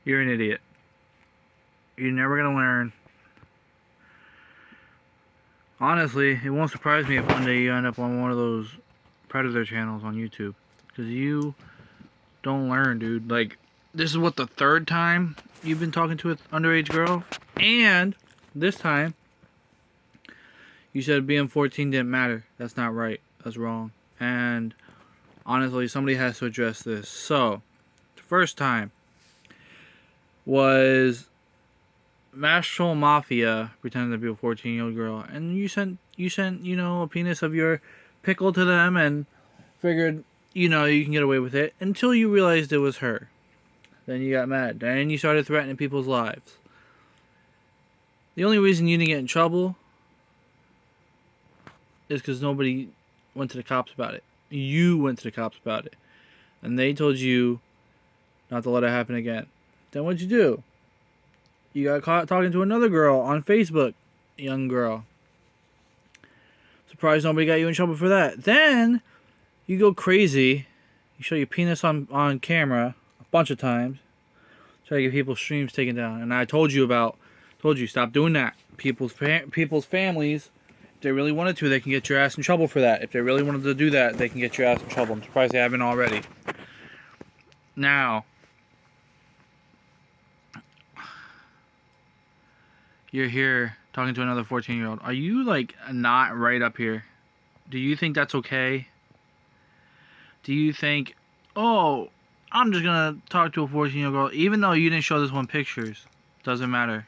You're an idiot. You're never gonna learn. Honestly, it won't surprise me if one day you end up on one of those predator channels on YouTube. Because you don't learn, dude. Like, this is what, the third time you've been talking to an underage girl? And this time, you said being 14 didn't matter. That's not right. That's wrong. And honestly, somebody has to address this. So, the first time was Mastral Mafia pretending to be a 14-year-old girl, and you sent a penis of your pickle to them and figured you can get away with it until you realized it was her. Then you got mad. Then you started threatening people's lives. The only reason you didn't get in trouble is because nobody went to the cops about it. You went to the cops about it, and they told you not to let it happen again. Then what'd you do? You got caught talking to another girl on Facebook. Young girl. Surprised nobody got you in trouble for that. Then, you go crazy. You show your penis on camera a bunch of times. Try to get people's streams taken down. And I told you, stop doing that. People's families, if they really wanted to, they can get your ass in trouble for that. If they really wanted to do that, they can get your ass in trouble. I'm surprised they haven't already. Now, you're here talking to another 14-year-old. Are you, like, not right up here? Do you think that's okay? Do you think, oh, I'm just gonna talk to a 14-year-old girl, even though you didn't show this one pictures? Doesn't matter.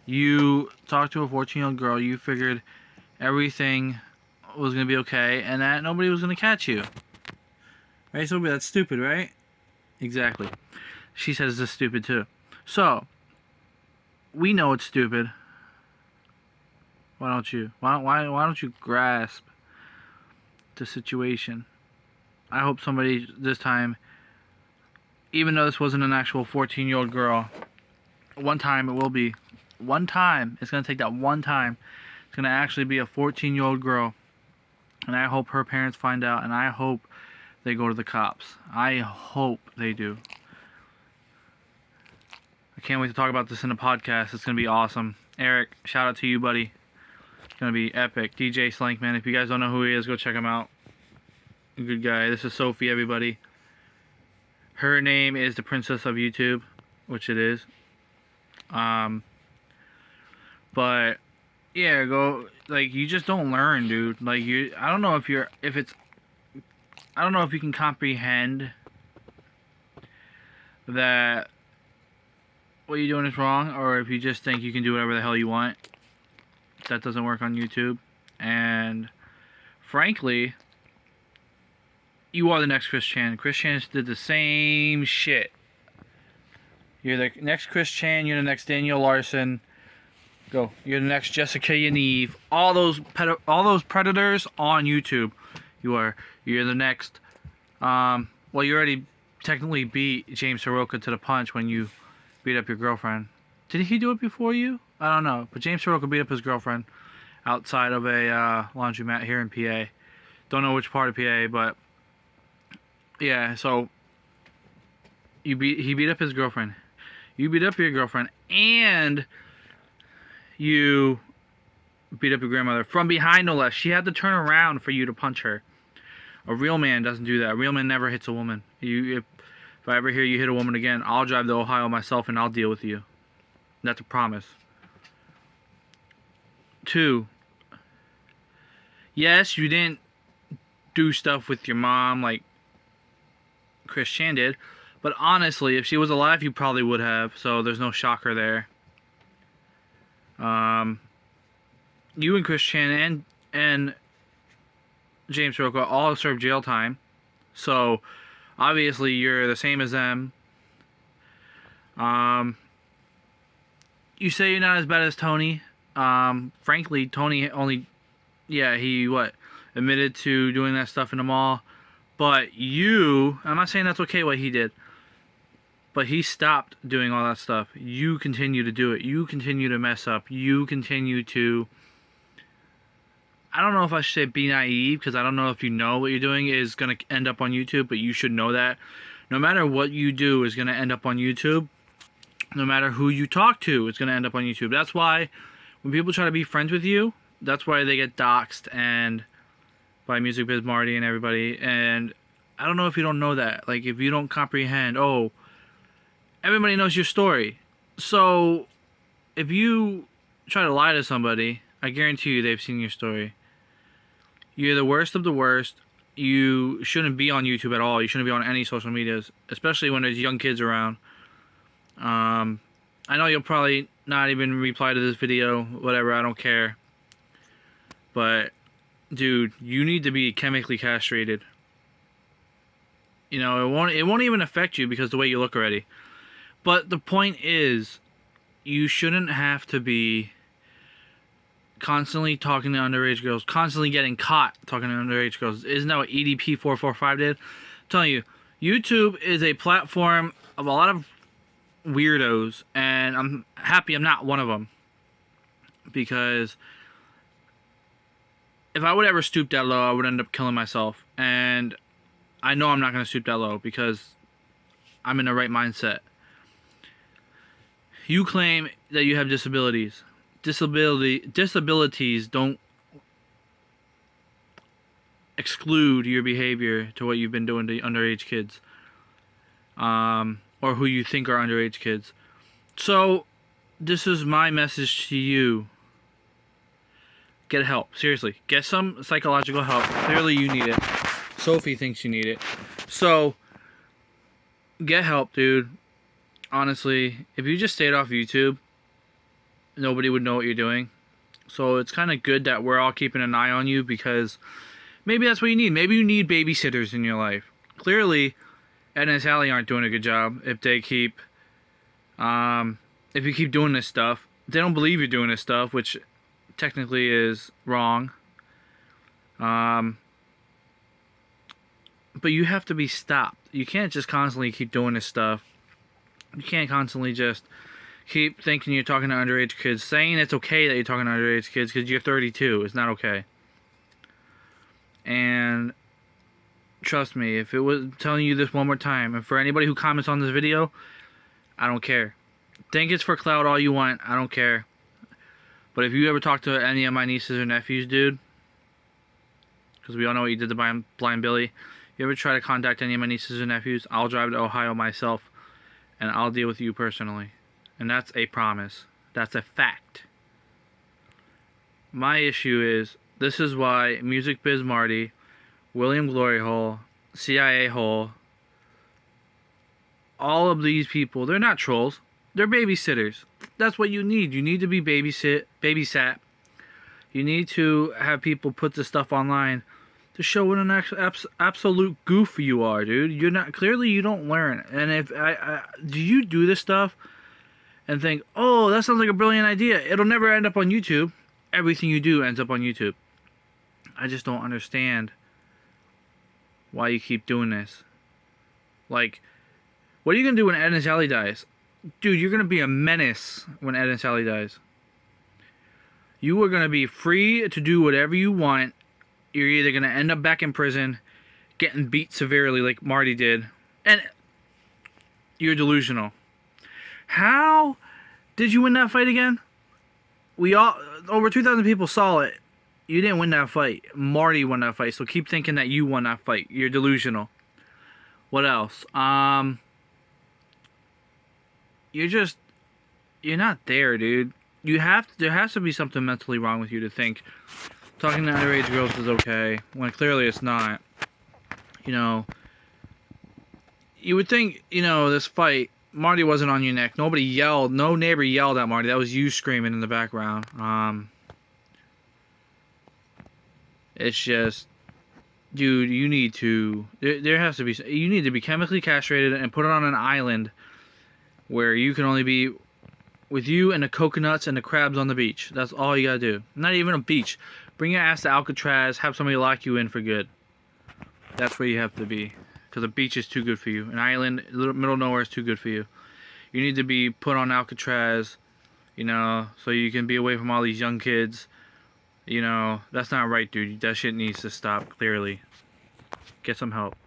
You talked to a 14-year-old girl, you figured everything was gonna be okay, and that nobody was gonna catch you. Right, Sophie? That's stupid, right? Exactly. She says this is stupid, too. So, we know it's stupid. Why don't you? Why don't you grasp the situation? I hope somebody this time, even though this wasn't an actual 14-year-old girl, one time it will be. One time. It's going to take that one time. It's going to actually be a 14-year-old girl. And I hope her parents find out, and I hope they go to the cops. I hope they do. I can't wait to talk about this in the podcast. It's going to be awesome. Eric, shout out to you, buddy. It's going to be epic. DJ Slankman, if you guys don't know who he is, go check him out. Good guy. This is Sophie, everybody. Her name is the Princess of YouTube, which it is. But yeah, you just don't learn, dude. Like, I don't know if you can comprehend that what you're doing is wrong, or if you just think you can do whatever the hell you want. That doesn't work on YouTube. And frankly, you are the next Chris Chan. Chris Chan did the same shit. You're the next Chris Chan. You're the next Daniel Larson. Go. You're the next Jessica Yaniv. All those predators on YouTube. You're the next. Well, you already technically beat James Soroka to the punch when you beat up your girlfriend. Did he do it before you? I don't know. But James Soroka beat up his girlfriend outside of a laundromat here in PA. Don't know which part of PA, but yeah. So he beat up his girlfriend. You beat up your girlfriend, and you beat up your grandmother from behind, no less. She had to turn around for you to punch her. A real man doesn't do that. A real man never hits a woman. If I ever hear you hit a woman again, I'll drive to Ohio myself and I'll deal with you. That's a promise. 2. Yes, you didn't do stuff with your mom like Chris Chan did, but honestly, if she was alive, you probably would have, so there's no shocker there. You and Chris Chan and James Soroka all served jail time, so obviously you're the same as them. You say you're not as bad as Tony. Frankly, Tony only, he admitted to doing that stuff in the mall. But I'm not saying that's okay what he did, but he stopped doing all that stuff. You continue to do it. You continue to mess up. You continue to, I don't know if I should say be naive, because I don't know if you know what you're doing is going to end up on YouTube, but you should know that. No matter what you do is going to end up on YouTube. No matter who you talk to, it's going to end up on YouTube. That's why when people try to be friends with you, that's why they get doxxed and by Music Biz Marty and everybody. And I don't know if you don't know that. Like, if you don't comprehend, oh, everybody knows your story. So if you try to lie to somebody, I guarantee you they've seen your story. You're the worst of the worst. You shouldn't be on YouTube at all. You shouldn't be on any social medias, especially when there's young kids around. I know you'll probably not even reply to this video, whatever, I don't care. But, dude, you need to be chemically castrated. You know, it won't even affect you because of the way you look already. But the point is, you shouldn't have to be constantly talking to underage girls, constantly getting caught talking to underage girls. Isn't that what EDP445 did? I'm telling you, YouTube is a platform of a lot of weirdos, and I'm happy I'm not one of them. Because if I would ever stoop that low, I would end up killing myself. And I know I'm not going to stoop that low because I'm in the right mindset. You claim that you have disabilities. Disabilities don't exclude your behavior to what you've been doing to underage kids. Or who you think are underage kids. So, this is my message to you. Get help. Seriously. Get some psychological help. Clearly you need it. Sophie thinks you need it. So, get help, dude. Honestly, if you just stayed off YouTube, nobody would know what you're doing. So it's kind of good that we're all keeping an eye on you, because maybe that's what you need. Maybe you need babysitters in your life. Clearly, Ed and Sally aren't doing a good job if they keep, if you keep doing this stuff. They don't believe you're doing this stuff, which technically is wrong. But you have to be stopped. You can't just constantly keep doing this stuff. You can't constantly just keep thinking you're talking to underage kids, saying it's okay that you're talking to underage kids because you're 32. It's not okay. And trust me, if it was telling you this one more time, and for anybody who comments on this video, I don't care. Think it's for clout all you want, I don't care. But if you ever talk to any of my nieces or nephews, dude, because we all know what you did to Blind Billy, you ever try to contact any of my nieces or nephews, I'll drive to Ohio myself, and I'll deal with you personally. And that's a promise. That's a fact. My issue is, this is why Music Biz Marty, William Glory Hole, CIA Hole, all of these people, they're not trolls. They're babysitters. That's what you need. You need to be babysat. You need to have people put this stuff online to show what an absolute goof you are, dude. You're not, clearly you don't learn. And if do you do this stuff and think, oh, that sounds like a brilliant idea, it'll never end up on YouTube. Everything you do ends up on YouTube. I just don't understand why you keep doing this. Like, what are you gonna do when Ed and Sally dies? Dude, you're gonna be a menace when Ed and Sally dies. You are gonna be free to do whatever you want. You're either gonna end up back in prison, getting beat severely like Marty did, and you're delusional. How did you win that fight again? We all, over 2,000 people saw it. You didn't win that fight. Marty won that fight, so keep thinking that you won that fight. You're delusional. What else? You're not there, dude. There has to be something mentally wrong with you to think talking to underage girls is okay, when clearly it's not. You know, you would think, you know, this fight, Marty wasn't on your neck. Nobody yelled. No neighbor yelled at Marty. That was you screaming in the background. It's just, dude, you need to, there has to be, you need to be chemically castrated and put it on an island where you can only be with you and the coconuts and the crabs on the beach. That's all you gotta do. Not even a beach. Bring your ass to Alcatraz, have somebody lock you in for good. That's where you have to be. Because a beach is too good for you. An island, middle of nowhere is too good for you. You need to be put on Alcatraz, you know, so you can be away from all these young kids. You know, that's not right, dude. That shit needs to stop, clearly. Get some help.